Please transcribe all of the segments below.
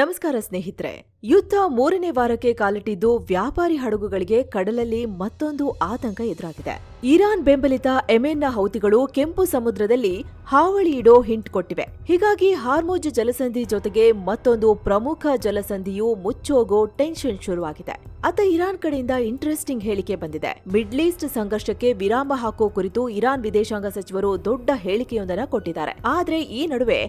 ನಮಸ್ಕಾರ ಸ್ನೇಹಿತರೆ. ಯುದ್ಧ 3ನೇ ವಾರಕ್ಕೆ ಕಾಲಿಟ್ಟಿದ್ದು ವ್ಯಾಪಾರಿ ಹಡಗುಗಳಿಗೆ ಕಡಲಲ್ಲಿ ಮತ್ತೊಂದು ಆತಂಕ ಎದುರಾಗಿದೆ. ಇರಾನ್ ಬೆಂಬಲಿತ ಯೆಮೆನ್ನ ಹೌತಿಗಳು ಕೆಂಪು ಸಮುದ್ರದಲ್ಲಿ ಹಾವಳಿ ಇಡೋ ಹಿಂಟ್ ಕೊಟ್ಟಿವೆ. ಹೀಗಾಗಿ ಹಾರ್ಮುಜ್ ಜಲಸಂಧಿ ಜೊತೆಗೆ ಮತ್ತೊಂದು ಪ್ರಮುಖ ಜಲಸಂಧಿಯು ಮುಚ್ಚೋಗೋ ಟೆನ್ಷನ್ ಶುರುವಾಗಿದೆ. ಅತ್ತ ಇರಾನ್ ಕಡೆಯಿಂದ ಇಂಟ್ರೆಸ್ಟಿಂಗ್ ಹೇಳಿಕೆ ಬಂದಿದೆ. ಮಿಡ್ಲ್ ಈಸ್ಟ್ ಸಂಘರ್ಷಕ್ಕೆ ವಿರಾಮ ಹಾಕೋ ಕುರಿತು ಇರಾನ್ ವಿದೇಶಾಂಗ ಸಚಿವರು ದೊಡ್ಡ ಹೇಳಿಕೆಯೊಂದನ್ನು ಕೊಟ್ಟಿದ್ದಾರೆ. ಆದ್ರೆ ಈ ನಡುವೆ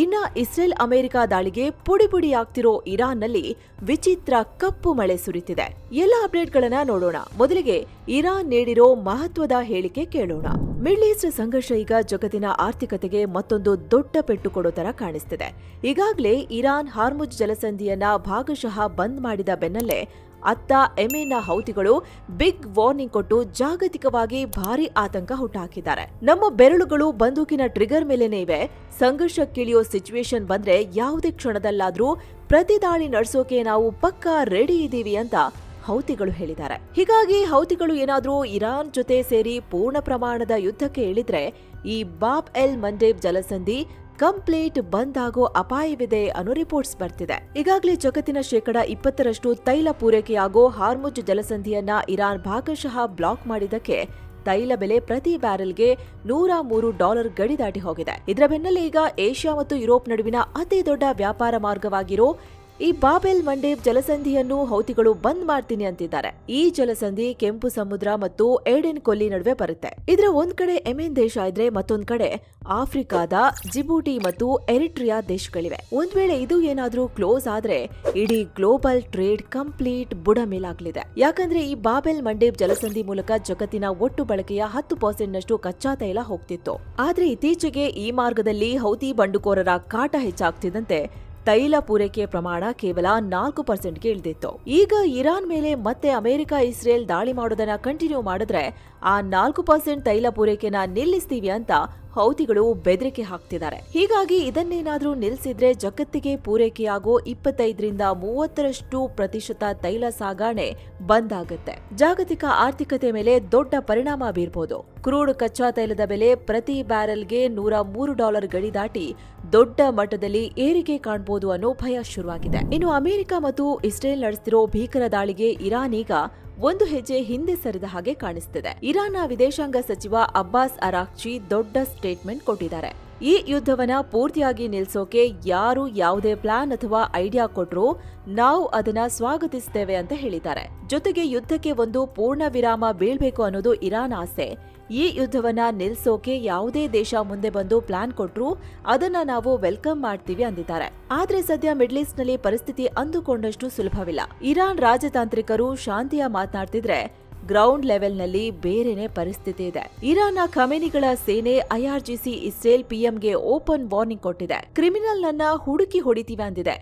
ಇನ್ನ ಇಸ್ರೇಲ್ ಅಮೆರಿಕ ದಾಳಿಗೆ ಪುಡಿ ಆಗ್ತಿರೋ ಇರಾನ್ನಲ್ಲಿ ವಿಚಿತ್ರ ಕಪ್ಪು ಮಳೆ ಸುರಿತಿದೆ. ಎಲ್ಲ ಅಪ್ಡೇಟ್ಗಳನ್ನ ನೋಡೋಣ. ಮೊದಲಿಗೆ ಇರಾನ್ ನೀಡಿರೋ ಮಹತ್ವದ ಹೇಳಿಕೆ ಕೇಳೋಣ. ಮಿಡ್ಲ್ ಈಸ್ಟ್ ಸಂಘರ್ಷ ಈಗ ಜಗತ್ತಿನ ಆರ್ಥಿಕತೆಗೆ ಮತ್ತೊಂದು ದೊಡ್ಡ ಪೆಟ್ಟು ಕೊಡೋ ತರ ಕಾಣಿಸ್ತಿದೆ. ಈಗಾಗಲೇ ಇರಾನ್ ಹಾರ್ಮುಜ್ ಜಲಸಂಧಿಯನ್ನ ಭಾಗಶಃ ಬಂದ್ ಮಾಡಿದ ಬೆನ್ನಲ್ಲೇ ಅತ್ತ ಯೆಮೆನ್ನ ಹೌತಿಗಳು ಬಿಗ್ ವಾರ್ನಿಂಗ್ ಕೊಟ್ಟು ಜಾಗತಿಕವಾಗಿ ಭಾರಿ ಆತಂಕ ಹುಟ್ಟುಹಾಕಿದ್ದಾರೆ. ನಮ್ಮ ಬೆರಳುಗಳು ಬಂದೂಕಿನ ಟ್ರಿಗರ್ ಮೇಲೇನೇ ಇವೆ. ಸಂಘರ್ಷಕ್ಕಿಳಿಯೋ ಸಿಚುವೇಶನ್ ಬಂದ್ರೆ ಯಾವುದೇ ಕ್ಷಣದಲ್ಲಾದ್ರೂ ಪ್ರತಿ ದಾಳಿ ನಡೆಸೋಕೆ ನಾವು ಪಕ್ಕಾ ರೆಡಿ ಇದ್ದೀವಿ ಅಂತ ಹೌತಿಗಳು ಹೇಳಿದ್ದಾರೆ. ಹೀಗಾಗಿ ಹೌತಿಗಳು ಏನಾದ್ರೂ ಇರಾನ್ ಜೊತೆ ಸೇರಿ ಪೂರ್ಣ ಪ್ರಮಾಣದ ಯುದ್ಧಕ್ಕೆ ಇಳಿದ್ರೆ ಈ ಬಾಬ್ ಎಲ್ ಮಂಡೇಬ್ ಜಲಸಂಧಿ ಕಂಪ್ಲೀಟ್ ಬಂದ್ ಆಗೋ ಅಪಾಯವಿದೆ ಅನ್ನೋ ರಿಪೋರ್ಟ್ಸ್ ಬರ್ತಿದೆ. ಈಗಾಗಲೇ ಜಗತ್ತಿನ 20% ತೈಲ ಪೂರೈಕೆಯಾಗೋ ಹಾರ್ಮುಜ್ ಜಲಸಂಧಿಯನ್ನ ಇರಾನ್ ಭಾಗಶಃ ಬ್ಲಾಕ್ ಮಾಡಿದ್ದಕ್ಕೆ ತೈಲ ಬೆಲೆ ಪ್ರತಿ ಬ್ಯಾರೆಲ್ಗೆ $103 ಗಡಿ ದಾಟಿ ಹೋಗಿದೆ. ಇದರ ಬೆನ್ನಲ್ಲೇ ಈಗ ಏಷ್ಯಾ ಮತ್ತು ಯುರೋಪ್ ನಡುವಿನ ಅತಿ ದೊಡ್ಡ ವ್ಯಾಪಾರ ಮಾರ್ಗವಾಗಿರೋ ಈ ಬಾಬ್ ಎಲ್ ಮಂಡೇಬ್ ಜಲಸಂಧಿಯನ್ನು ಹೌತಿಗಳು ಬಂದ್ ಮಾಡ್ತೀನಿ ಅಂತಿದ್ದಾರೆ. ಈ ಜಲಸಂಧಿ ಕೆಂಪು ಸಮುದ್ರ ಮತ್ತು ಏಡೆನ್ ಕೊಲ್ಲಿ ನಡುವೆ ಬರುತ್ತೆ. ಇದರ ಒಂದ್ ಕಡೆ ಯೆಮೆನ್ ದೇಶ ಇದ್ರೆ ಮತ್ತೊಂದ್ ಕಡೆ ಆಫ್ರಿಕಾದ ಜಿಬೂಟಿ ಮತ್ತು ಎರಿಟ್ರಿಯಾ ದೇಶಗಳಿವೆ. ಒಂದ್ ವೇಳೆ ಇದು ಏನಾದ್ರೂ ಕ್ಲೋಸ್ ಆದ್ರೆ ಇಡೀ ಗ್ಲೋಬಲ್ ಟ್ರೇಡ್ ಕಂಪ್ಲೀಟ್ ಬುಡ ಮೇಲಾಗ್ಲಿದೆ. ಯಾಕಂದ್ರೆ ಈ ಬಾಬ್ ಎಲ್ ಮಂಡೇಬ್ ಜಲಸಂಧಿ ಮೂಲಕ ಜಗತ್ತಿನ ಒಟ್ಟು ಬಳಕೆಯ 10% ನಷ್ಟು ಕಚ್ಚಾ ತೈಲ ಹೋಗ್ತಿತ್ತು. ಆದ್ರೆ ಇತ್ತೀಚೆಗೆ ಈ ಮಾರ್ಗದಲ್ಲಿ ಹೌತಿ ಬಂಡುಕೋರರ ಕಾಟ ಹೆಚ್ಚಾಗ್ತಿದ್ದಂತೆ ತೈಲ ಪೂರೈಕೆ ಪ್ರಮಾಣ ಕೇವಲ 4%ಗೆ ಇಳಿದಿತ್ತು. ಈಗ ಇರಾನ್ ಮೇಲೆ ಮತ್ತೆ ಅಮೆರಿಕ ಇಸ್ರೇಲ್ ದಾಳಿ ಮಾಡೋದನ್ನ ಕಂಟಿನ್ಯೂ ಮಾಡಿದ್ರೆ ಆ 4% ತೈಲ ಪೂರೈಕೆನ ನಿಲ್ಲಿಸ್ತೀವಿ ಅಂತ ಹೌತಿಗಳು ಬೆದರಿಕೆ ಹಾಕ್ತಿದ್ದಾರೆ. ಹೀಗಾಗಿ ಇದನ್ನೇನಾದ್ರೂ ನಿಲ್ಲಿಸಿದ್ರೆ ಜಗತ್ತಿಗೆ ಪೂರೈಕೆಯಾಗೋ 25-30% ತೈಲ ಸಾಗಣೆ ಬಂದ್ ಆಗುತ್ತೆ. ಜಾಗತಿಕ ಆರ್ಥಿಕತೆ ಮೇಲೆ ದೊಡ್ಡ ಪರಿಣಾಮ ಬೀರಬಹುದು. ಕ್ರೂಡ್ ಕಚ್ಚಾ ತೈಲದ ಬೆಲೆ ಪ್ರತಿ ಬ್ಯಾರೆಲ್ಗೆ $103 ಗಡಿ ದಾಟಿ ದೊಡ್ಡ ಮಟ್ಟದಲ್ಲಿ ಏರಿಕೆ ಕಾಣಬಹುದು ಅನ್ನೋ ಭಯ ಶುರುವಾಗಿದೆ. ಇನ್ನು ಅಮೆರಿಕ ಮತ್ತು ಇಸ್ರೇಲ್ ನಡೆಸ್ತಿರೋ ಭೀಕರ ದಾಳಿಗೆ ಇರಾನ್ ಈಗ ಒಂದು ಹೆಜ್ಜೆ ಹಿಂದೆ ಸರಿದ ಹಾಗೆ ಕಾಣಿಸ್ತಿದೆ. ಇರಾನ್ನ ವಿದೇಶಾಂಗ ಸಚಿವ ಅಬ್ಬಾಸ್ ಅರಾಕ್ಚಿ ದೊಡ್ಡ ಸ್ಟೇಟ್ಮೆಂಟ್ ಕೊಟ್ಟಿದ್ದಾರೆ. ಈ ಯುದ್ಧವನ್ನ ಪೂರ್ತಿಯಾಗಿ ನಿಲ್ಸೋಕೆ ಯಾರು ಯಾವುದೇ ಪ್ಲಾನ್ ಅಥವಾ ಐಡಿಯಾ ಕೊಟ್ರೂ ನಾವು ಅದನ್ನ ಸ್ವಾಗತಿಸ್ತೇವೆ ಅಂತ ಹೇಳಿದ್ದಾರೆ. ಜೊತೆಗೆ ಯುದ್ಧಕ್ಕೆ ಒಂದು ಪೂರ್ಣ ವಿರಾಮ ಬೀಳ್ಬೇಕು ಅನ್ನೋದು ಇರಾನ್ ಆಸೆ. ಈ ಯುದ್ಧವನ್ನ ನಿಲ್ಸೋಕೆ ಯಾವುದೇ ದೇಶ ಮುಂದೆ ಬಂದು ಪ್ಲಾನ್ ಕೊಟ್ರೂ ಅದನ್ನ ನಾವು ವೆಲ್ಕಮ್ ಮಾಡ್ತೀವಿ ಅಂದಿದ್ದಾರೆ. ಆದ್ರೆ ಸದ್ಯ ಮಿಡ್ಲ್ ಈಸ್ಟ್ ನಲ್ಲಿ ಪರಿಸ್ಥಿತಿ ಅಂದುಕೊಂಡಷ್ಟು ಸುಲಭವಿಲ್ಲ. ಇರಾನ್ ರಾಜತಾಂತ್ರಿಕರು ಶಾಂತಿಯ ಮಾತನಾಡ್ತಿದ್ರೆ ಗ್ರೌಂಡ್ ಲೆವೆಲ್ನಲ್ಲಿ ಬೇರೆನೆ ಪರಿಸ್ಥಿತಿ ಇದೆ. ಇರಾನ್ನ ಖಮೇನಿಗಳ ಸೇನೆ IRGC ಇಸ್ರೇಲ್ PMಗೆ ಓಪನ್ ವಾರ್ನಿಂಗ್ ಕೊಟ್ಟಿದೆ. ಕ್ರಿಮಿನಲ್ ನನ್ನ ಹುಡುಕಿ ಹೊಡಿತೀವಿ ಅಂದಿದೆ.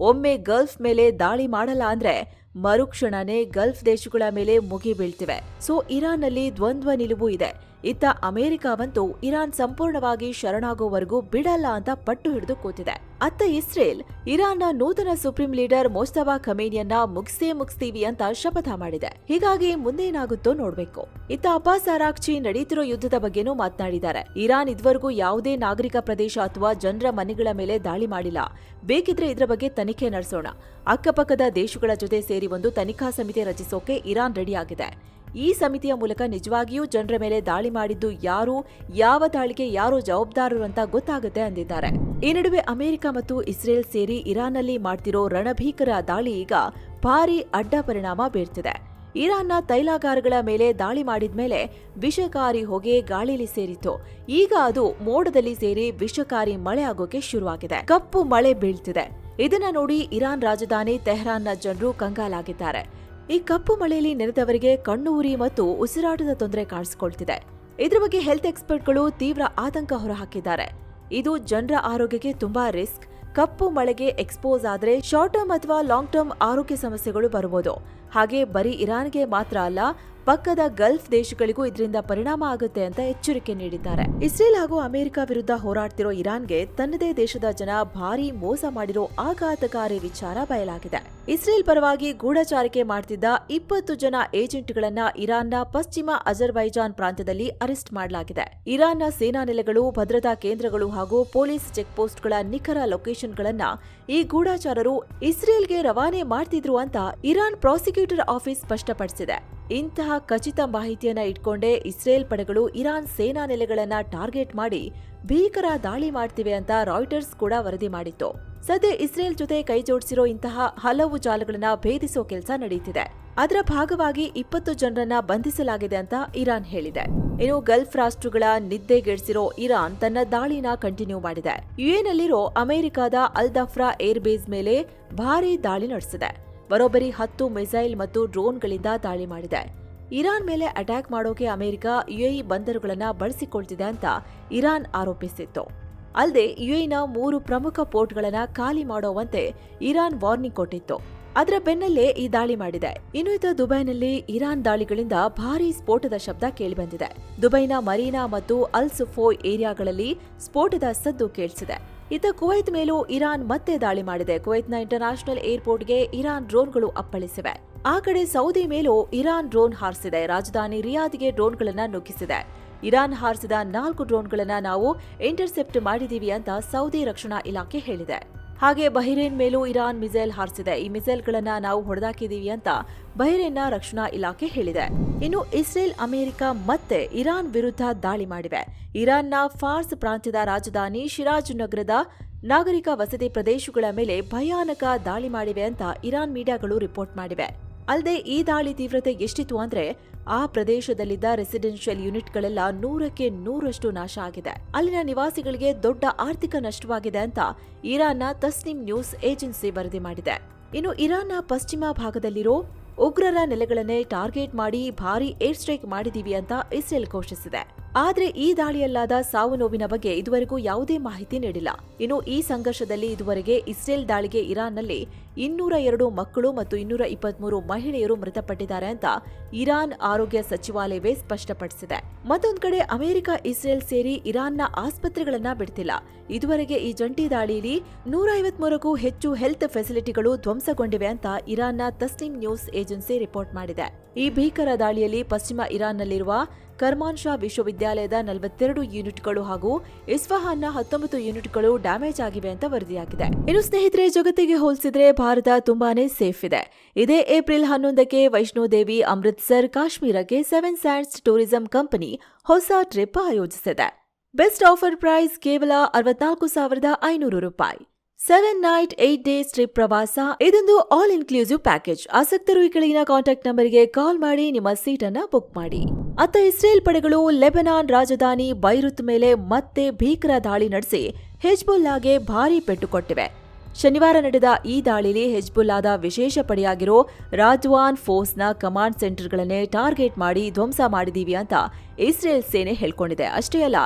ಒಮ್ಮೆ ಗಲ್ಫ್ ಮೇಲೆ ದಾಳಿ ಮಾಡಲ್ಲ ಅಂದ್ರೆ ಮರುಕ್ಷಣನೇ ಗಲ್ಫ್ ದೇಶಗಳ ಮೇಲೆ ಮುಗಿ ಬೀಳ್ತಿವೆ. ಸೊ ಇರಾನ್ನಲ್ಲಿ ದ್ವಂದ್ವ ನಿಲುವು ಇದೆ. ಇತ್ತ ಅಮೆರಿಕವಂತೂ ಇರಾನ್ ಸಂಪೂರ್ಣವಾಗಿ ಶರಣಾಗೋವರೆಗೂ ಬಿಡಲ್ಲ ಅಂತ ಪಟ್ಟು ಹಿಡಿದು ಕೂತಿದೆ. ಅತ್ತ ಇಸ್ರೇಲ್ ಇರಾನ್ನ ನೂತನ ಸುಪ್ರೀಂ ಲೀಡರ್ ಮೊಜ್ತಬಾ ಖಮೇನಿಯನ್ನ ಮುಗಿಸ್ತೀವಿ ಅಂತ ಶಪಥ ಮಾಡಿದೆ. ಹೀಗಾಗಿ ಮುಂದೇನಾಗುತ್ತೋ ನೋಡ್ಬೇಕು. ಇತ್ತ ಅಬ್ಬಾಸ್ ಅರಾಕ್ಚಿ ನಡೀತಿರೋ ಯುದ್ಧದ ಬಗ್ಗೆನೂ ಮಾತನಾಡಿದ್ದಾರೆ. ಇರಾನ್ ಇದುವರೆಗೂ ಯಾವುದೇ ನಾಗರಿಕ ಪ್ರದೇಶ ಅಥವಾ ಜನರ ಮನೆಗಳ ಮೇಲೆ ದಾಳಿ ಮಾಡಿಲ್ಲ. ಬೇಕಿದ್ರೆ ಇದರ ಬಗ್ಗೆ ತನಿಖೆ ನಡೆಸೋಣ. ಅಕ್ಕಪಕ್ಕದ ದೇಶಗಳ ಜೊತೆ ಸೇರಿ ಒಂದು ತನಿಖಾ ಸಮಿತಿ ರಚಿಸೋಕೆ ಇರಾನ್ ರೆಡಿಯಾಗಿದೆ. ಈ ಸಮಿತಿಯ ಮೂಲಕ ನಿಜವಾಗಿಯೂ ಜನರ ಮೇಲೆ ದಾಳಿ ಮಾಡಿದ್ದು ಯಾರು, ಯಾವ ದಾಳಿಗೆ ಯಾರು ಜವಾಬ್ದಾರರು ಅಂತ ಗೊತ್ತಾಗುತ್ತೆ ಅಂದಿದ್ದಾರೆ. ಈ ನಡುವೆ ಅಮೆರಿಕ ಮತ್ತು ಇಸ್ರೇಲ್ ಸೇರಿ ಇರಾನ್ನಲ್ಲಿ ಮಾಡ್ತಿರೋ ರಣಭೀಕರ ದಾಳಿ ಈಗ ಭಾರಿ ಅಡ್ಡ ಪರಿಣಾಮ ಬೀರ್ತಿದೆ. ಇರಾನ್ನ ತೈಲಾಗಾರಗಳ ಮೇಲೆ ದಾಳಿ ಮಾಡಿದ್ಮೇಲೆ ವಿಷಕಾರಿ ಹೊಗೆ ಗಾಳಿಲಿ ಸೇರಿತ್ತು. ಈಗ ಅದು ಮೋಡದಲ್ಲಿ ಸೇರಿ ವಿಷಕಾರಿ ಮಳೆ ಆಗೋಕೆ ಶುರುವಾಗಿದೆ. ಕಪ್ಪು ಮಳೆ ಬೀಳ್ತಿದೆ. ಇದನ್ನ ನೋಡಿ ಇರಾನ್ ರಾಜಧಾನಿ ತೆಹರಾನ್ನ ಜನರು ಕಂಗಾಲಾಗಿದ್ದಾರೆ. ಈ ಕಪ್ಪು ಮಳೆಯಲ್ಲಿ ನೆರೆದವರಿಗೆ ಕಣ್ಣು ಉರಿ ಮತ್ತು ಉಸಿರಾಟದ ತೊಂದರೆ ಕಾಣಿಸಿಕೊಳ್ತಿದೆ. ಇದ್ರ ಬಗ್ಗೆ ಹೆಲ್ತ್ ಎಕ್ಸ್ಪರ್ಟ್ಗಳು ತೀವ್ರ ಆತಂಕ ಹೊರಹಾಕಿದ್ದಾರೆ. ಇದು ಜನರ ಆರೋಗ್ಯಕ್ಕೆ ತುಂಬಾ ರಿಸ್ಕ್. ಕಪ್ಪು ಮಳೆಗೆ ಎಕ್ಸ್ಪೋಸ್ ಆದ್ರೆ ಶಾರ್ಟ್ ಟರ್ಮ್ ಅಥವಾ ಲಾಂಗ್ ಟರ್ಮ್ ಆರೋಗ್ಯ ಸಮಸ್ಯೆಗಳು ಬರಬಹುದು. ಹಾಗೆ ಬರೀ ಇರಾನ್ಗೆ ಮಾತ್ರ ಅಲ್ಲ, ಪಕ್ಕದ ಗಲ್ಫ್ ದೇಶಗಳಿಗೂ ಇದರಿಂದ ಪರಿಣಾಮ ಆಗುತ್ತೆ ಅಂತ ಎಚ್ಚರಿಕೆ ನೀಡಿದ್ದಾರೆ. ಇಸ್ರೇಲ್ ಹಾಗೂ ಅಮೆರಿಕ ವಿರುದ್ಧ ಹೋರಾಡ್ತಿರೋ ಇರಾನ್ಗೆ ತನ್ನದೇ ದೇಶದ ಜನ ಭಾರೀ ಮೋಸ ಮಾಡಿರೋ ಆಘಾತಕಾರಿ ವಿಚಾರ ಬಯಲಾಗಿದೆ. ಇಸ್ರೇಲ್ ಪರವಾಗಿ ಗೂಢಚಾರಿಕೆ ಮಾಡ್ತಿದ್ದ 20 ಜನ ಏಜೆಂಟ್ಗಳನ್ನ ಇರಾನ್ನ ಪಶ್ಚಿಮ ಅಜರ್ಬೈಜಾನ್ ಪ್ರಾಂತ್ಯದಲ್ಲಿ ಅರೆಸ್ಟ್ ಮಾಡಲಾಗಿದೆ. ಇರಾನ್ನ ಸೇನಾ ನೆಲೆಗಳು, ಭದ್ರತಾ ಕೇಂದ್ರಗಳು ಹಾಗೂ ಪೊಲೀಸ್ ಚೆಕ್ ಪೋಸ್ಟ್ಗಳ ನಿಖರ ಲೊಕೇಶನ್ಗಳನ್ನ ಈ ಗೂಢಚಾರರು ಇಸ್ರೇಲ್ಗೆ ರವಾನೆ ಮಾಡ್ತಿದ್ರು ಅಂತ ಇರಾನ್ ಪ್ರಾಸಿಕ್ಯೂಟರ್ ಆಫೀಸ್ ಸ್ಪಷ್ಟಪಡಿಸಿದೆ. ಇಂತಹ ಖಚಿತ ಮಾಹಿತಿಯನ್ನ ಇಟ್ಕೊಂಡೇ ಇಸ್ರೇಲ್ ಪಡೆಗಳು ಇರಾನ್ ಸೇನಾ ನೆಲೆಗಳನ್ನ ಟಾರ್ಗೆಟ್ ಮಾಡಿ ಭೀಕರ ದಾಳಿ ಮಾಡ್ತಿವೆ ಅಂತ ರಾಯ್ಟರ್ಸ್ ಕೂಡ ವರದಿ ಮಾಡಿತ್ತು. ಸದ್ಯ ಇಸ್ರೇಲ್ ಜೊತೆ ಕೈಜೋಡಿಸಿರೋ ಇಂತಹ ಹಲವು ಜಾಲಗಳನ್ನ ಭೇದಿಸೋ ಕೆಲಸ ನಡೆಯುತ್ತಿದೆ. ಅದರ ಭಾಗವಾಗಿ 20 ಜನರನ್ನ ಬಂಧಿಸಲಾಗಿದೆ ಅಂತ ಇರಾನ್ ಹೇಳಿದೆ. ಇನ್ನು ಗಲ್ಫ್ ರಾಷ್ಟ್ರಗಳ ನಿದ್ದೆಗೆಡಿಸಿರೋ ಇರಾನ್ ತನ್ನ ದಾಳಿನ ಕಂಟಿನ್ಯೂ ಮಾಡಿದೆ. ಯುಎನಲ್ಲಿರೋ ಅಮೆರಿಕದ ಅಲ್ ದಫ್ರಾ ಏರ್ ಬೇಸ್ ಮೇಲೆ ಭಾರೀ ದಾಳಿ ನಡೆಸಿದೆ. ಬರೋಬ್ಬರಿ 10 ಮಿಸೈಲ್ ಮತ್ತು ಡ್ರೋನ್ಗಳಿಂದ ದಾಳಿ ಮಾಡಿದೆ. ಇರಾನ್ ಮೇಲೆ ಅಟ್ಯಾಕ್ ಮಾಡೋಕೆ ಅಮೆರಿಕ ಯುಎಇ ಬಂದರುಗಳನ್ನ ಬಳಸಿಕೊಳ್ತಿದೆ ಅಂತ ಇರಾನ್ ಆರೋಪಿಸಿತ್ತು. ಅಲ್ಲದೆ ಯುಎಇನ 3 ಪ್ರಮುಖ ಪೋರ್ಟ್ಗಳನ್ನ ಖಾಲಿ ಮಾಡೋವಂತೆ ಇರಾನ್ ವಾರ್ನಿಂಗ್ ಕೊಟ್ಟಿತ್ತು. ಅದರ ಬೆನ್ನಲ್ಲೇ ಈ ದಾಳಿ ಮಾಡಿದೆ. ಇನ್ನು ಇತ್ತ ದುಬೈನಲ್ಲಿ ಇರಾನ್ ದಾಳಿಗಳಿಂದ ಭಾರೀ ಸ್ಫೋಟದ ಶಬ್ದ ಕೇಳಿಬಂದಿದೆ. ದುಬೈನ ಮರೀನಾ ಮತ್ತು ಅಲ್ ಸುಫೋಯ್ ಏರಿಯಾಗಳಲ್ಲಿ ಸ್ಫೋಟದ ಸದ್ದು ಕೇಳಿಸಿದೆ. ಇತ್ತ ಕುವೈತ್ ಮೇಲೂ ಇರಾನ್ ಮತ್ತೆ ದಾಳಿ ಮಾಡಿದೆ. ಕುವೈತ್ನ ಇಂಟರ್ನ್ಯಾಷನಲ್ ಏರ್ಪೋರ್ಟ್ಗೆ ಇರಾನ್ ಡ್ರೋನ್ಗಳು ಅಪ್ಪಳಿಸಿವೆ. ಆ ಕಡೆ ಸೌದಿ ಮೇಲೂ ಇರಾನ್ ಡ್ರೋನ್ ಹಾರಿಸಿದೆ. ರಾಜಧಾನಿ ರಿಯಾದ್ಗೆ ಡ್ರೋನ್ಗಳನ್ನ ನುಗ್ಗಿಸಿದೆ. ಇರಾನ್ ಹಾರಿಸಿದ 4 ಡ್ರೋನ್ಗಳನ್ನ ನಾವು ಇಂಟರ್ಸೆಪ್ಟ್ ಮಾಡಿದೀವಿ ಅಂತ ಸೌದಿ ರಕ್ಷಣಾ ಇಲಾಖೆ ಹೇಳಿದೆ. ಹಾಗೆ ಬಹ್ರೇನ್ ಮೇಲೂ ಇರಾನ್ ಮಿಸೈಲ್ ಹಾರಿಸಿದೆ. ಈ ಮಿಸೈಲ್ಗಳನ್ನ ನಾವು ಹೊಡೆದಾಕಿದೀವಿ ಅಂತ ಬಹ್ರೇನ್ನ ರಕ್ಷಣಾ ಇಲಾಖೆ ಹೇಳಿದೆ. ಇನ್ನು ಇಸ್ರೇಲ್, ಅಮೆರಿಕ ಮತ್ತೆ ಇರಾನ್ ವಿರುದ್ಧ ದಾಳಿ ಮಾಡಿವೆ. ಇರಾನ್ನ ಫಾರ್ಸ್ ಪ್ರಾಂತ್ಯದ ರಾಜಧಾನಿ ಶಿರಾಜ್ ನಗರದ ನಾಗರಿಕ ವಸತಿ ಪ್ರದೇಶಗಳ ಮೇಲೆ ಭಯಾನಕ ದಾಳಿ ಮಾಡಿವೆ ಅಂತ ಇರಾನ್ ಮೀಡಿಯಾಗಳು ರಿಪೋರ್ಟ್ ಮಾಡಿವೆ. ಅಲ್ಲದೆ ಈ ದಾಳಿ ತೀವ್ರತೆ ಎಷ್ಟಿತ್ತು ಅಂದ್ರೆ ಆ ಪ್ರದೇಶದಲ್ಲಿದ್ದ ರೆಸಿಡೆನ್ಷಿಯಲ್ ಯೂನಿಟ್ಗಳೆಲ್ಲ 100ಕ್ಕೆ 100ರಷ್ಟು ನಾಶ ಆಗಿದೆ. ಅಲ್ಲಿನ ನಿವಾಸಿಗಳಿಗೆ ದೊಡ್ಡ ಆರ್ಥಿಕ ನಷ್ಟವಾಗಿದೆ ಅಂತ ಇರಾನ್ನ ತಸ್ನಿಮ್ ನ್ಯೂಸ್ ಏಜೆನ್ಸಿ ವರದಿ ಮಾಡಿದೆ. ಇನ್ನು ಇರಾನ್ನ ಪಶ್ಚಿಮ ಭಾಗದಲ್ಲಿರೋ ಉಗ್ರರ ನೆಲೆಗಳನ್ನೇ ಟಾರ್ಗೆಟ್ ಮಾಡಿ ಭಾರೀ ಏರ್ ಸ್ಟ್ರೈಕ್ ಮಾಡಿದೀವಿ ಅಂತ ಇಸ್ರೇಲ್ ಘೋಷಿಸಿದೆ. ಆದ್ರೆ ಈ ದಾಳಿಯಲ್ಲಾದ ಸಾವು ನೋವಿನ ಬಗ್ಗೆ ಇದುವರೆಗೂ ಯಾವುದೇ ಮಾಹಿತಿ ನೀಡಿಲ್ಲ. ಇನ್ನು ಈ ಸಂಘರ್ಷದಲ್ಲಿ ಇದುವರೆಗೆ ಇಸ್ರೇಲ್ ದಾಳಿಗೆ ಇರಾನ್ನಲ್ಲಿ 202 ಮಕ್ಕಳು ಮತ್ತು 223 ಮಹಿಳೆಯರು ಮೃತಪಟ್ಟಿದ್ದಾರೆ ಅಂತ ಇರಾನ್ ಆರೋಗ್ಯ ಸಚಿವಾಲಯವೇ ಸ್ಪಷ್ಟಪಡಿಸಿದೆ. ಮತ್ತೊಂದು ಕಡೆ ಅಮೆರಿಕ, ಇಸ್ರೇಲ್ ಸೇರಿ ಇರಾನ್ನ ಆಸ್ಪತ್ರೆಗಳನ್ನ ಬಿಡ್ತಿಲ್ಲ. ಇದುವರೆಗೆ ಈ ಜಂಟಿ ದಾಳಿಯಲ್ಲಿ 153ಕ್ಕೂ ಹೆಚ್ಚು ಹೆಲ್ತ್ ಫೆಸಿಲಿಟಿಗಳು ಧ್ವಂಸಗೊಂಡಿವೆ ಅಂತ ಇರಾನ್ನ ತಸ್ನಿಮ್ ನ್ಯೂಸ್ ಏಜೆನ್ಸಿ ರಿಪೋರ್ಟ್ ಮಾಡಿದೆ. ಈ ಭೀಕರ ದಾಳಿಯಲ್ಲಿ ಪಶ್ಚಿಮ ಇರಾನ್ನಲ್ಲಿರುವ ಕರ್ಮಾನ್ ಶಾ ವಿಶ್ವವಿದ್ಯಾಲಯದ 42 ಯೂನಿಟ್ಗಳು ಹಾಗೂ ಇಸ್ಫಹಾನ್ನ 19 ಯೂನಿಟ್ಗಳು ಡ್ಯಾಮೇಜ್ ಆಗಿವೆ ಅಂತ ವರದಿಯಾಗಿದೆ. ಇನ್ನು ಸ್ನೇಹಿತರೆ, ಜಗತ್ತಿಗೆ ಹೋಲಿಸಿದ್ರೆ ಭಾರತ ತುಂಬಾನೇ ಸೇಫ್ ಇದೆ. ಇದೇ ಏಪ್ರಿಲ್ 11ಕ್ಕೆ ವೈಷ್ಣೋದೇವಿ ಅಮೃತ್ಸರ್ ಕಾಶ್ಮೀರಕ್ಕೆ 7 ಸ್ಯಾಂಡ್ಸ್ ಟೂರಿಸಂ ಕಂಪನಿ ಹೊಸ ಟ್ರಿಪ್ ಆಯೋಜಿಸಿದೆ. ಬೆಸ್ಟ್ ಆಫರ್ ಪ್ರೈಸ್ ಕೇವಲ 64,500 ರೂಪಾಯಿ. 7 ನೈಟ್ 8 ಡೇಸ್ ಟ್ರಿಪ್ ಪ್ರವಾಸ. ಇದೊಂದು ಆಲ್ ಇನ್ಕ್ಲೂಸಿವ್ ಪ್ಯಾಕೇಜ್. ಆಸಕ್ತರು ಈ ಕೆಳಗಿನ ಕಾಂಟ್ಯಾಕ್ಟ್ ನಂಬರ್ಗೆ ಕಾಲ್ ಮಾಡಿ ನಿಮ್ಮ ಸೀಟ್ ಅನ್ನ ಬುಕ್ ಮಾಡಿ. ಅತ್ತ ಇಸ್ರೇಲ್ ಪಡೆಗಳು ಲೆಬನಾನ್ ರಾಜಧಾನಿ ಬೈರುತ್ ಮೇಲೆ ಮತ್ತೆ ಭೀಕರ ದಾಳಿ ನಡೆಸಿ ಹೆಜ್ಬುಲ್ಲಾಗೆ ಭಾರೀ ಪೆಟ್ಟು ಕೊಟ್ಟಿವೆ. ಶನಿವಾರ ನಡೆದ ಈ ದಾಳಿಯಲ್ಲಿ ಹೆಜ್ಬುಲ್ಲಾದ ವಿಶೇಷ ಪಡೆಯಾಗಿರೋ ರಾಜ್ವಾನ್ ಫೋರ್ಸ್ನ ಕಮಾಂಡ್ ಸೆಂಟರ್ಗಳನ್ನೇ ಟಾರ್ಗೆಟ್ ಮಾಡಿ ಧ್ವಂಸ ಮಾಡಿದೀವಿ ಅಂತ ಇಸ್ರೇಲ್ ಸೇನೆ ಹೇಳ್ಕೊಂಡಿದೆ. ಅಷ್ಟೇ ಅಲ್ಲ,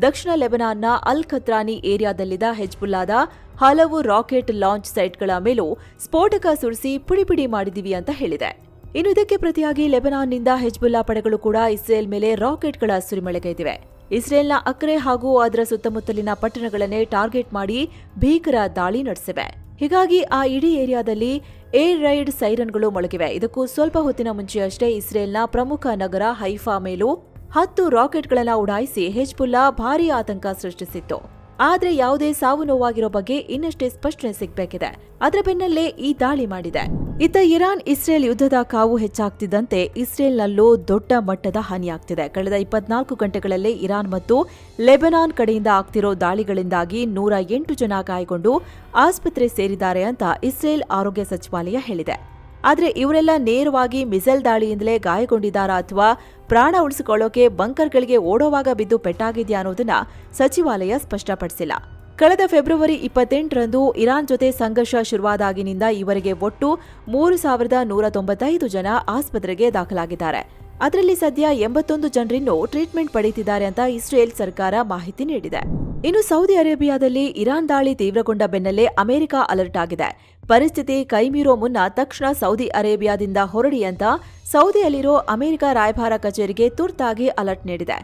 ದಕ್ಷಿಣ ಲೆಬನಾನ್ನ ಅಲ್ ಖತ್ರಾನಿ ಏರಿಯಾದಲ್ಲಿದ್ದ ಹೆಜ್ಬುಲ್ಲಾದ ಹಲವು ರಾಕೆಟ್ ಲಾಂಚ್ ಸೈಟ್ಗಳ ಮೇಲೂ ಸ್ಫೋಟಕ ಸುರಿಸಿ ಪುಡಿ ಮಾಡಿದೀವಿ ಅಂತ ಹೇಳಿದೆ. ಇನ್ನು ಇದಕ್ಕೆ ಪ್ರತಿಯಾಗಿ ಲೆಬನಾನ್ನಿಂದ ಹೆಜ್ಬುಲ್ಲಾ ಪಡೆಗಳು ಕೂಡ ಇಸ್ರೇಲ್ ಮೇಲೆ ರಾಕೆಟ್ಗಳ ಸುರಿಮಳೆಗೈದಿವೆ. ಇಸ್ರೇಲ್ನ ಅಕ್ರೆ ಹಾಗೂ ಅದರ ಸುತ್ತಮುತ್ತಲಿನ ಪಟ್ಟಣಗಳನ್ನೇ ಟಾರ್ಗೆಟ್ ಮಾಡಿ ಭೀಕರ ದಾಳಿ ನಡೆಸಿವೆ. ಹೀಗಾಗಿ ಆ ಇಡೀ ಏರಿಯಾದಲ್ಲಿ ಏರ್ ರೈಡ್ ಸೈರನ್ಗಳು ಮೊಳಗಿವೆ. ಇದಕ್ಕೂ ಸ್ವಲ್ಪ ಹೊತ್ತಿನ ಮುಂಚೆಯಷ್ಟೇ ಇಸ್ರೇಲ್ನ ಪ್ರಮುಖ ನಗರ ಹೈಫಾ ಮೇಲೂ 10 ರಾಕೆಟ್ಗಳನ್ನ ಉಡಾಯಿಸಿ ಹೆಜ್ಬುಲ್ಲಾ ಭಾರೀ ಆತಂಕ ಸೃಷ್ಟಿಸಿತ್ತು. ಆದ್ರೆ ಯಾವುದೇ ಸಾವು ನೋವಾಗಿರೋ ಬಗ್ಗೆ ಇನ್ನಷ್ಟೇ ಸ್ಪಷ್ಟನೆ ಸಿಗಬೇಕಿದೆ. ಅದರ ಬೆನ್ನಲ್ಲೇ ಈ ದಾಳಿ ಮಾಡಿದೆ. ಇತ್ತ ಇರಾನ್ ಇಸ್ರೇಲ್ ಯುದ್ಧದ ಕಾವು ಹೆಚ್ಚಾಗ್ತಿದ್ದಂತೆ ಇಸ್ರೇಲ್ನಲ್ಲೂ ದೊಡ್ಡ ಮಟ್ಟದ ಹಾನಿಯಾಗ್ತಿದೆ. ಕಳೆದ 24 ಗಂಟೆಗಳಲ್ಲೇ ಇರಾನ್ ಮತ್ತು ಲೆಬನಾನ್ ಕಡೆಯಿಂದ ಆಗ್ತಿರೋ ದಾಳಿಗಳಿಂದಾಗಿ 108 ಜನ ಗಾಯಗೊಂಡು ಆಸ್ಪತ್ರೆ ಸೇರಿದ್ದಾರೆ ಅಂತ ಇಸ್ರೇಲ್ ಆರೋಗ್ಯ ಸಚಿವಾಲಯ ಹೇಳಿದೆ. ಆದ್ರೆ ಇವರೆಲ್ಲ ನೇರವಾಗಿ ಮಿಸೈಲ್ ದಾಳಿಯಿಂದಲೇ ಗಾಯಗೊಂಡಿದ್ದಾರಾ ಅಥವಾ ಪ್ರಾಣ ಉಳಿಸಿಕೊಳ್ಳೋಕೆ ಬಂಕರ್ಗಳಿಗೆ ಓಡೋವಾಗ ಬಿದ್ದು ಪೆಟ್ಟಾಗಿದ್ಯಾ ಅನ್ನೋದನ್ನ ಸಚಿವಾಲಯ ಸ್ಪಷ್ಟಪಡಿಸಿಲ್ಲ. ಕಳೆದ ಫೆಬ್ರವರಿ 28ರಂದು ಇರಾನ್ ಜೊತೆ ಸಂಘರ್ಷ ಶುರುವಾದಾಗಿನಿಂದ ಈವರೆಗೆ ಒಟ್ಟು 3,195 ಜನ ಆಸ್ಪತ್ರೆಗೆ ದಾಖಲಾಗಿದ್ದಾರೆ. ಅದರಲ್ಲಿ ಸದ್ಯ 81 ಜನರಿನ್ನು ಟ್ರೀಟ್ಮೆಂಟ್ ಪಡೆಯುತ್ತಿದ್ದಾರೆ ಅಂತ ಇಸ್ರೇಲ್ ಸರ್ಕಾರ ಮಾಹಿತಿ ನೀಡಿದೆ. ಇನ್ನು ಸೌದಿ ಅರೇಬಿಯಾದಲ್ಲಿ ಇರಾನ್ ದಾಳಿ ತೀವ್ರಗೊಂಡ ಬೆನ್ನಲ್ಲೇ ಅಮೆರಿಕ ಅಲರ್ಟ್ ಆಗಿದೆ. ಪರಿಸ್ಥಿತಿ ಕೈಮೀರೋ ಮುನ್ನ ತಕ್ಷಣ ಸೌದಿ ಅರೇಬಿಯಾದಿಂದ ಹೊರಡಿ ಅಂತ ಸೌದಿಯಲ್ಲಿರೋ ಅಮೆರಿಕ ರಾಯಭಾರ ಕಚೇರಿಗೆ ತುರ್ತಾಗಿ ಅಲರ್ಟ್ ನೀಡಿದೆ.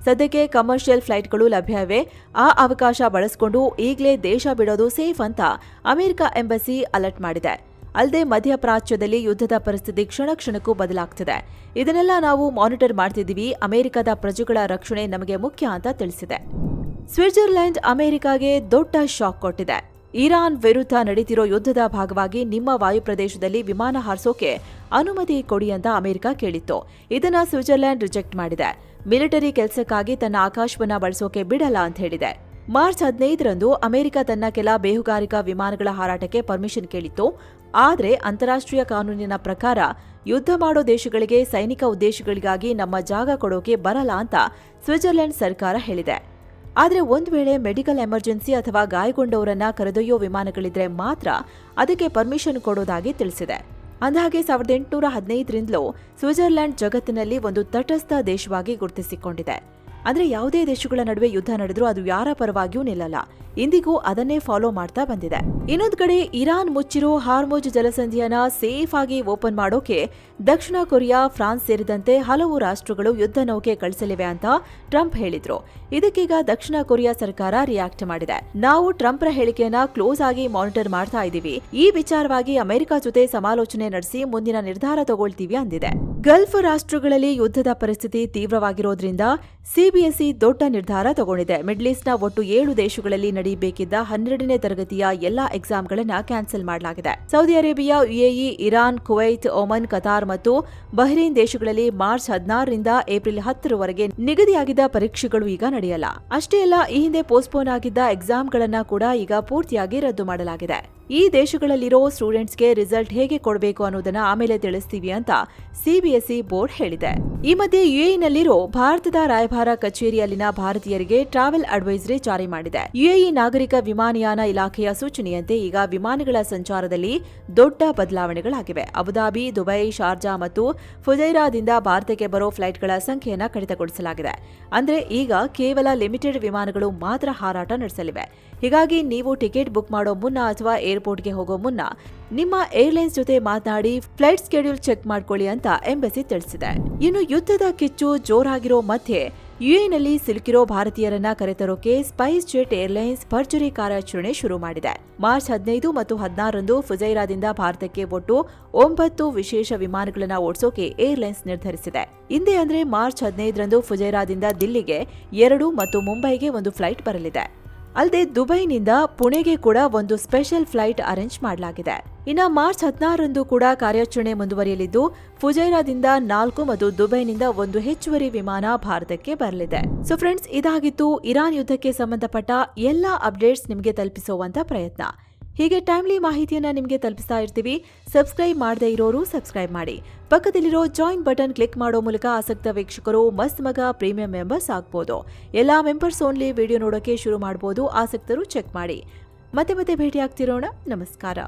ಸದ್ಯಕ್ಕೆ ಕಮರ್ಷಿಯಲ್ ಫ್ಲೈಟ್ಗಳು ಲಭ್ಯ ಇವೆ. ಆ ಅವಕಾಶ ಬಳಸಿಕೊಂಡು ಈಗಲೇ ದೇಶ ಬಿಡೋದು ಸೇಫ್ ಅಂತ ಅಮೆರಿಕ ಎಂಬಸಿ ಅಲರ್ಟ್ ಮಾಡಿದೆ. ಅಲ್ಲದೆ ಮಧ್ಯಪ್ರಾಚ್ಯದಲ್ಲಿ ಯುದ್ಧದ ಪರಿಸ್ಥಿತಿ ಕ್ಷಣ ಕ್ಷಣಕ್ಕೂ ಬದಲಾಗ್ತಿದೆ. ಇದನ್ನೆಲ್ಲ ನಾವು ಮಾನಿಟರ್ ಮಾಡ್ತಿದ್ದೀವಿ. ಅಮೆರಿಕದ ಪ್ರಜೆಗಳ ರಕ್ಷಣೆ ನಮಗೆ ಮುಖ್ಯ ಅಂತ ತಿಳಿಸಿದೆ. ಸ್ವಿಟ್ಜರ್ಲೆಂಡ್ ಅಮೆರಿಕಾಗೆ ದೊಡ್ಡ ಶಾಕ್ ಕೊಟ್ಟಿದೆ. ಇರಾನ್ ವಿರುದ್ಧ ನಡೀತಿರೋ ಯುದ್ಧದ ಭಾಗವಾಗಿ ನಿಮ್ಮ ವಾಯುಪ್ರದೇಶದಲ್ಲಿ ವಿಮಾನ ಹಾರಿಸೋಕೆ ಅನುಮತಿ ಕೊಡಿ ಅಂತ ಅಮೆರಿಕ ಕೇಳಿತ್ತು. ಇದನ್ನ ಸ್ವಿಟ್ಜರ್ಲೆಂಡ್ ರಿಜೆಕ್ಟ್ ಮಾಡಿದೆ. ಮಿಲಿಟರಿ ಕೆಲಸಕ್ಕಾಗಿ ತನ್ನ ಆಕಾಶವನ್ನ ಬಳಸೋಕೆ ಬಿಡಲ್ಲ ಅಂತ ಹೇಳಿದೆ. ಮಾರ್ಚ್ 15ರಂದು ಅಮೆರಿಕ ತನ್ನ ಕೆಲ ಬೇಹುಗಾರಿಕಾ ವಿಮಾನಗಳ ಹಾರಾಟಕ್ಕೆ ಪರ್ಮಿಷನ್ ಕೇಳಿತ್ತು. ಆದರೆ ಅಂತಾರಾಷ್ಟ್ರೀಯ ಕಾನೂನಿನ ಪ್ರಕಾರ ಯುದ್ಧ ಮಾಡೋ ದೇಶಗಳಿಗೆ ಸೈನಿಕ ಉದ್ದೇಶಗಳಿಗಾಗಿ ನಮ್ಮ ಜಾಗ ಕೊಡೋಕೆ ಬರಲ್ಲ ಅಂತ ಸ್ವಿಟ್ಜರ್ಲೆಂಡ್ ಸರ್ಕಾರ ಹೇಳಿದೆ. ಆದರೆ ಒಂದು ವೇಳೆ ಮೆಡಿಕಲ್ ಎಮರ್ಜೆನ್ಸಿ ಅಥವಾ ಗಾಯಗೊಂಡವರನ್ನ ಕರೆದೊಯ್ಯೋ ವಿಮಾನಗಳಿದ್ರೆ ಮಾತ್ರ ಅದಕ್ಕೆ ಪರ್ಮಿಷನ್ ಕೊಡೋದಾಗಿ ತಿಳಿಸಿದೆ. ಅಂದಹಾಗೆ 1815ರಿಂದಲೂ ಸ್ವಿಟ್ಜರ್ಲೆಂಡ್ ಜಗತ್ತಿನಲ್ಲಿ ಒಂದು ತಟಸ್ಥ ದೇಶವಾಗಿ ಗುರುತಿಸಿಕೊಂಡಿದೆ. ಅಂದ್ರೆ ಯಾವುದೇ ದೇಶಗಳ ನಡುವೆ ಯುದ್ಧ ನಡೆದ್ರೂ ಅದು ಯಾರ ಪರವಾಗಿಯೂ ನಿಲ್ಲಲ್ಲ. ಇಂದಿಗೂ ಅದನ್ನೇ ಫಾಲೋ ಮಾಡ್ತಾ ಬಂದಿದೆ. ಇನ್ನೊಂದು ಕಡೆ ಇರಾನ್ ಮುಚ್ಚಿರೋ ಹಾರ್ಮುಜ್ ಜಲಸಂಧಿಯನ್ನ ಸೇಫ್ ಆಗಿ ಓಪನ್ ಮಾಡೋಕೆ ದಕ್ಷಿಣ ಕೊರಿಯಾ, ಫ್ರಾನ್ಸ್ ಸೇರಿದಂತೆ ಹಲವು ರಾಷ್ಟ್ರಗಳು ಯುದ್ಧ ನೌಕೆ ಕಳಿಸಲಿವೆ ಅಂತ ಟ್ರಂಪ್ ಹೇಳಿದ್ರು. ಇದಕ್ಕೀಗ ದಕ್ಷಿಣ ಕೊರಿಯಾ ಸರ್ಕಾರ ರಿಯಾಕ್ಟ್ ಮಾಡಿದೆ. ನಾವು ಟ್ರಂಪ್ರ ಹೇಳಿಕೆಯನ್ನ ಕ್ಲೋಸ್ ಆಗಿ ಮಾನಿಟರ್ ಮಾಡ್ತಾ ಇದ್ದೀವಿ. ಈ ವಿಚಾರವಾಗಿ ಅಮೆರಿಕ ಜೊತೆ ಸಮಾಲೋಚನೆ ನಡೆಸಿ ಮುಂದಿನ ನಿರ್ಧಾರ ತಗೊಳ್ತೀವಿ ಅಂದಿದೆ. ಗಲ್ಫ್ ರಾಷ್ಟ್ರಗಳಲ್ಲಿ ಯುದ್ಧದ ಪರಿಸ್ಥಿತಿ ತೀವ್ರವಾಗಿರೋದ್ರಿಂದ ಸಿಬಿಎಸ್ಇ ದೊಡ್ಡ ನಿರ್ಧಾರ ತಗೊಂಡಿದೆ. ಮಿಡ್ಲ್ ಈಸ್ಟ್ನ ಒಟ್ಟು 7 ದೇಶಗಳಲ್ಲಿ ನಡೆಯಬೇಕಿದ್ದ 12ನೇ ತರಗತಿಯ ಎಲ್ಲಾ ಎಕ್ಸಾಮ್ಗಳನ್ನ ಕ್ಯಾನ್ಸಲ್ ಮಾಡಲಾಗಿದೆ. Saudi Arabia, UAE, Iran, Kuwait, Oman, Qatar ಮತ್ತು ಬಹ್ರೇನ್ ದೇಶಗಳಲ್ಲಿ ಮಾರ್ಚ್ 16ರಿಂದ ಏಪ್ರಿಲ್ 10ರವರೆಗೆ ನಿಗದಿಯಾಗಿದ್ದ ಪರೀಕ್ಷೆಗಳು ಈಗ ನಡೆಯಲ್ಲ. ಅಷ್ಟೇ ಅಲ್ಲ, ಈ ಹಿಂದೆ ಪೋಸ್ಟ್ಪೋನ್ ಆಗಿದ್ದ ಎಕ್ಸಾಮ್ಗಳನ್ನ ಕೂಡ ಈಗ ಪೂರ್ತಿಯಾಗಿ ರದ್ದು ಮಾಡಲಾಗಿದೆ. ಈ ದೇಶಗಳಲ್ಲಿರೋ ಸ್ಟೂಡೆಂಟ್ಸ್ಗೆ ರಿಸಲ್ಟ್ ಹೇಗೆ ಕೊಡಬೇಕು ಅನ್ನೋದನ್ನ ಆಮೇಲೆ ತಿಳಿಸ್ತೀವಿ ಅಂತ ಸಿಬಿಎಸ್ಇ ಬೋರ್ಡ್ ಹೇಳಿದೆ. ಈ ಮಧ್ಯೆ ಯುಎಇನಲ್ಲಿರೋ ಭಾರತದ ರಾಯಭಾರ ಕಚೇರಿಯಲ್ಲಿನ ಭಾರತೀಯರಿಗೆ ಟ್ರಾವೆಲ್ ಅಡ್ವೈಸರಿ ಜಾರಿ ಮಾಡಿದೆ. ಯುಎಇ ನಾಗರಿಕ ವಿಮಾನಯಾನ ಇಲಾಖೆಯ ಸೂಚನೆಯಂತೆ ಈಗ ವಿಮಾನಗಳ ಸಂಚಾರದಲ್ಲಿ ದೊಡ್ಡ ಬದಲಾವಣೆಗಳಾಗಿವೆ. ಅಬುಧಾಬಿ, ದುಬೈ, ಶಾರ್ಜಾ ಮತ್ತು ಫುಜೈರಾದಿಂದ ಭಾರತಕ್ಕೆ ಬರೋ ಫ್ಲೈಟ್ಗಳ ಸಂಖ್ಯೆಯನ್ನ ಕಡಿತಗೊಳಿಸಲಾಗಿದೆ. ಅಂದ್ರೆ ಈಗ ಕೇವಲ ಲಿಮಿಟೆಡ್ ವಿಮಾನಗಳು ಮಾತ್ರ ಹಾರಾಟ ನಡೆಸಲಿವೆ. ಹೀಗಾಗಿ ನೀವು ಟಿಕೆಟ್ ಬುಕ್ ಮಾಡೋ ಮುನ್ನ ಅಥವಾ ಏರ್ಪೋರ್ಟ್ಗೆ ಹೋಗೋ ಮುನ್ನ ನಿಮ್ಮ ಏರ್ಲೈನ್ಸ್ ಜೊತೆ ಮಾತನಾಡಿ ಫ್ಲೈಟ್ ಸ್ಕೆಡ್ಯೂಲ್ ಚೆಕ್ ಮಾಡ್ಕೊಳ್ಳಿ ಅಂತ ಎಂಬಸಿ ತಿಳಿಸಿದೆ. ಇನ್ನು ಯುದ್ಧದ ಕಿಚ್ಚು ಜೋರಾಗಿರೋ ಮಧ್ಯೆ ಯುಎಇನಲ್ಲಿ ಸಿಲುಕಿರೋ ಭಾರತೀಯರನ್ನ ಕರೆತರೋಕೆ ಸ್ಪೈಸ್ ಜೆಟ್ ಏರ್ಲೈನ್ಸ್ ಭರ್ಜರಿ ಕಾರ್ಯಾಚರಣೆ ಶುರು ಮಾಡಿದೆ. ಮಾರ್ಚ್ 15 ಮತ್ತು 16ರಂದು ಫುಜೈರಾದಿಂದ ಭಾರತಕ್ಕೆ ಒಟ್ಟು 9 ವಿಶೇಷ ವಿಮಾನಗಳನ್ನು ಓಡಿಸೋಕೆ ಏರ್ಲೈನ್ಸ್ ನಿರ್ಧರಿಸಿದೆ. ಹಿಂದೆ ಅಂದ್ರೆ ಮಾರ್ಚ್ 15ರಂದು ಫುಜೈರಾದಿಂದ ದಿಲ್ಲಿಗೆ 2 ಮತ್ತು ಮುಂಬೈಗೆ 1 ಫ್ಲೈಟ್ ಬರಲಿದೆ. ಅಲ್ಲದೆ ದುಬೈನಿಂದ ಪುಣೆಗೆ ಕೂಡ ಒಂದು ಸ್ಪೆಷಲ್ ಫ್ಲೈಟ್ ಅರೇಂಜ್ ಮಾಡಲಾಗಿದೆ. ಇನ್ನು ಮಾರ್ಚ್ 16ರಂದು ಕೂಡ ಕಾರ್ಯಾಚರಣೆ ಮುಂದುವರಿಯಲಿದ್ದು ಫುಜೈರಾದಿಂದ 4 ಮತ್ತು ದುಬೈನಿಂದ 1 ಹೆಚ್ಚುವರಿ ವಿಮಾನ ಭಾರತಕ್ಕೆ ಬರಲಿದೆ. ಸೊ ಫ್ರೆಂಡ್ಸ್, ಇದಾಗಿತ್ತು ಇರಾನ್ ಯುದ್ಧಕ್ಕೆ ಸಂಬಂಧಪಟ್ಟ ಎಲ್ಲಾ ಅಪ್ಡೇಟ್ಸ್ ನಿಮಗೆ ತಲುಪಿಸುವಂತ ಪ್ರಯತ್ನ. ಹೀಗೆ ಟೈಮ್ಲಿ ಮಾಹಿತಿಯನ್ನ ನಿಮಗೆ ತಲುಪಿಸ್ತಾ ಇರ್ತೀವಿ. ಸಬ್ಸ್ಕ್ರೈಬ್ ಮಾಡದೇ ಇರೋರು ಸಬ್ಸ್ಕ್ರೈಬ್ ಮಾಡಿ. ಪಕ್ಕದಲ್ಲಿರೋ ಜಾಯಿನ್ ಬಟನ್ ಕ್ಲಿಕ್ ಮಾಡೋ ಮೂಲಕ ಆಸಕ್ತ ವೀಕ್ಷಕರು ಮಸ್ತ್ ಮಗ ಪ್ರೀಮಿಯಂ ಮೆಂಬರ್ಸ್ ಆಗ್ಬೋದು. ಎಲ್ಲಾ ಮೆಂಬರ್ಸ್ ಓನ್ಲಿ ವಿಡಿಯೋ ನೋಡೋಕೆ ಶುರು ಮಾಡಬಹುದು. ಆಸಕ್ತರು ಚೆಕ್ ಮಾಡಿ. ಮತ್ತೆ ಭೇಟಿ ಆಗ್ತಿರೋಣ. ನಮಸ್ಕಾರ.